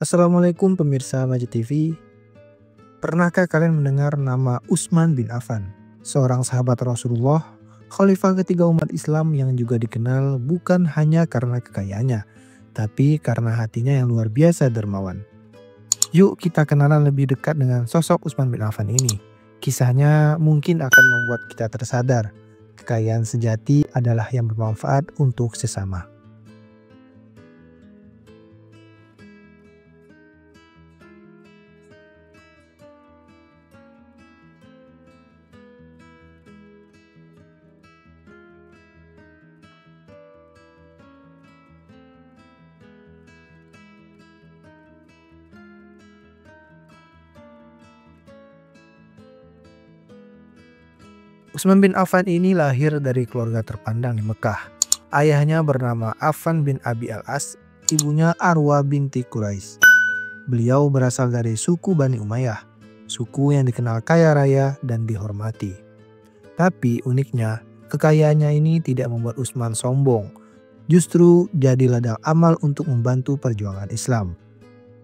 Assalamualaikum pemirsa Majid TV. Pernahkah kalian mendengar nama Utsman bin Affan, seorang sahabat Rasulullah, khalifah ketiga umat Islam yang juga dikenal bukan hanya karena kekayaannya, tapi karena hatinya yang luar biasa dermawan. Yuk kita kenalan lebih dekat dengan sosok Utsman bin Affan ini. Kisahnya mungkin akan membuat kita tersadar, kekayaan sejati adalah yang bermanfaat untuk sesama. Utsman bin Affan ini lahir dari keluarga terpandang di Mekah. Ayahnya bernama Affan bin Abi al-As, ibunya Arwa binti Quraisy. Beliau berasal dari suku Bani Umayyah, suku yang dikenal kaya raya dan dihormati. Tapi uniknya, kekayaannya ini tidak membuat Utsman sombong. Justru jadi ladang amal untuk membantu perjuangan Islam.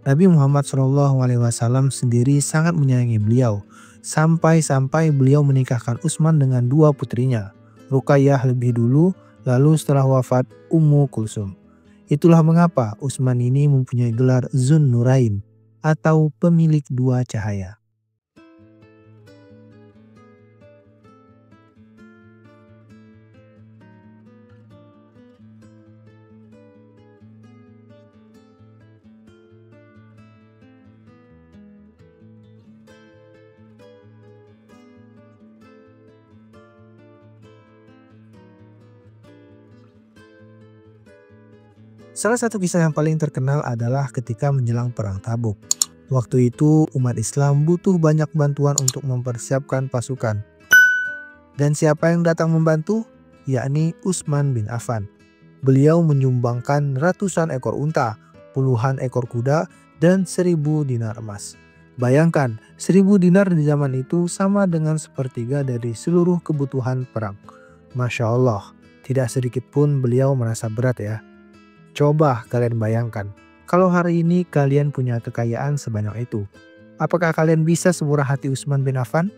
Nabi Muhammad SAW sendiri sangat menyayangi beliau, sampai-sampai beliau menikahkan Utsman dengan dua putrinya, Ruqayyah lebih dulu, lalu setelah wafat Ummu Kulsum. Itulah mengapa Utsman ini mempunyai gelar Zun Nurain atau pemilik dua cahaya. Salah satu kisah yang paling terkenal adalah ketika menjelang Perang Tabuk. Waktu itu umat Islam butuh banyak bantuan untuk mempersiapkan pasukan. Dan siapa yang datang membantu? Yakni Utsman bin Affan. Beliau menyumbangkan ratusan ekor unta, puluhan ekor kuda, dan 1.000 dinar emas. Bayangkan, 1.000 dinar di zaman itu sama dengan sepertiga dari seluruh kebutuhan perang. Masya Allah, tidak sedikit pun beliau merasa berat ya. Coba kalian bayangkan, kalau hari ini kalian punya kekayaan sebanyak itu, apakah kalian bisa semurah hati Utsman bin Affan?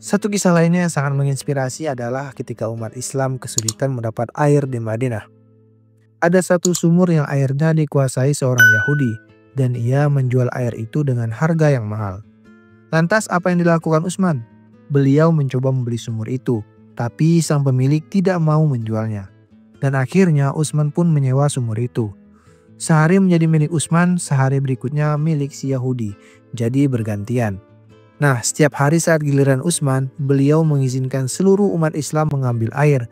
Satu kisah lainnya yang sangat menginspirasi adalah ketika umat Islam kesulitan mendapat air di Madinah. Ada satu sumur yang airnya dikuasai seorang Yahudi, dan ia menjual air itu dengan harga yang mahal. Lantas apa yang dilakukan Utsman? Beliau mencoba membeli sumur itu, tapi sang pemilik tidak mau menjualnya. Dan akhirnya Utsman pun menyewa sumur itu. Sehari menjadi milik Utsman, sehari berikutnya milik si Yahudi, jadi bergantian. Nah, setiap hari saat giliran Utsman, beliau mengizinkan seluruh umat Islam mengambil air,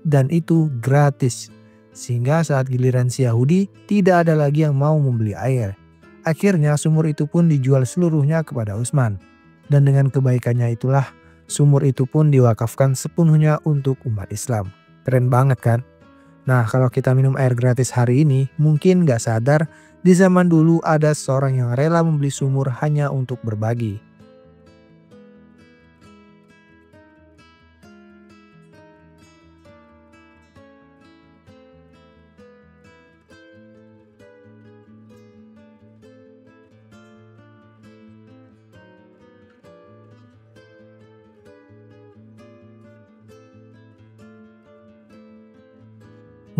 dan itu gratis. Sehingga saat giliran si Yahudi, tidak ada lagi yang mau membeli air. Akhirnya sumur itu pun dijual seluruhnya kepada Utsman. Dan dengan kebaikannya itulah, sumur itu pun diwakafkan sepenuhnya untuk umat Islam. Keren banget kan? Nah, kalau kita minum air gratis hari ini, mungkin nggak sadar, di zaman dulu ada seorang yang rela membeli sumur hanya untuk berbagi.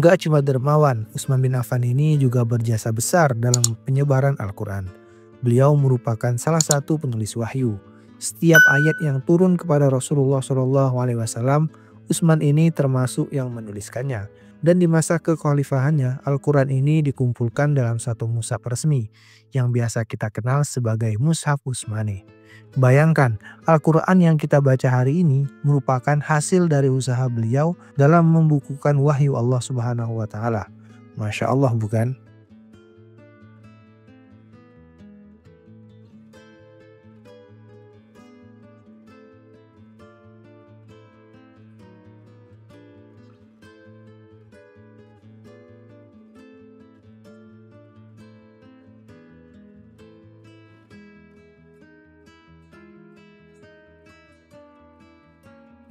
Gak cuma dermawan, Utsman bin Affan ini juga berjasa besar dalam penyebaran Al-Quran. Beliau merupakan salah satu penulis wahyu. Setiap ayat yang turun kepada Rasulullah SAW, Utsman ini termasuk yang menuliskannya. Dan di masa kekhalifahannya, Al-Quran ini dikumpulkan dalam satu mushaf resmi yang biasa kita kenal sebagai Mushaf Utsmani. Bayangkan, Al-Quran yang kita baca hari ini merupakan hasil dari usaha beliau dalam membukukan wahyu Allah Subhanahu wa Ta'ala. Masya Allah, bukan?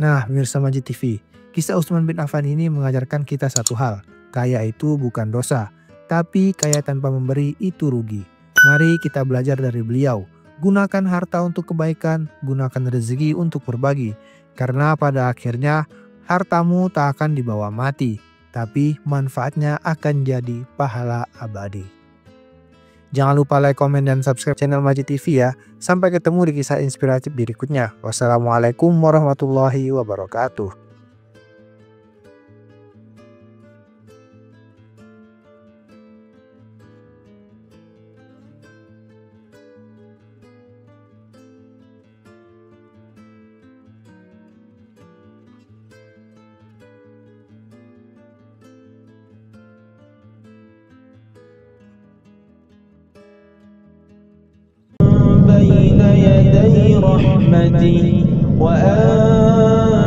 Nah, pemirsa Majid TV, kisah Utsman bin Affan ini mengajarkan kita satu hal, kaya itu bukan dosa, tapi kaya tanpa memberi itu rugi. Mari kita belajar dari beliau, gunakan harta untuk kebaikan, gunakan rezeki untuk berbagi, karena pada akhirnya hartamu tak akan dibawa mati, tapi manfaatnya akan jadi pahala abadi. Jangan lupa like, komen, dan subscribe channel Majid TV ya. Sampai ketemu di kisah inspiratif berikutnya. Wassalamualaikum warahmatullahi wabarakatuh. بين يدي رحمتي وأنزلنا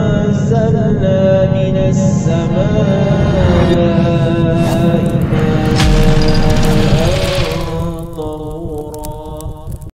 من السماء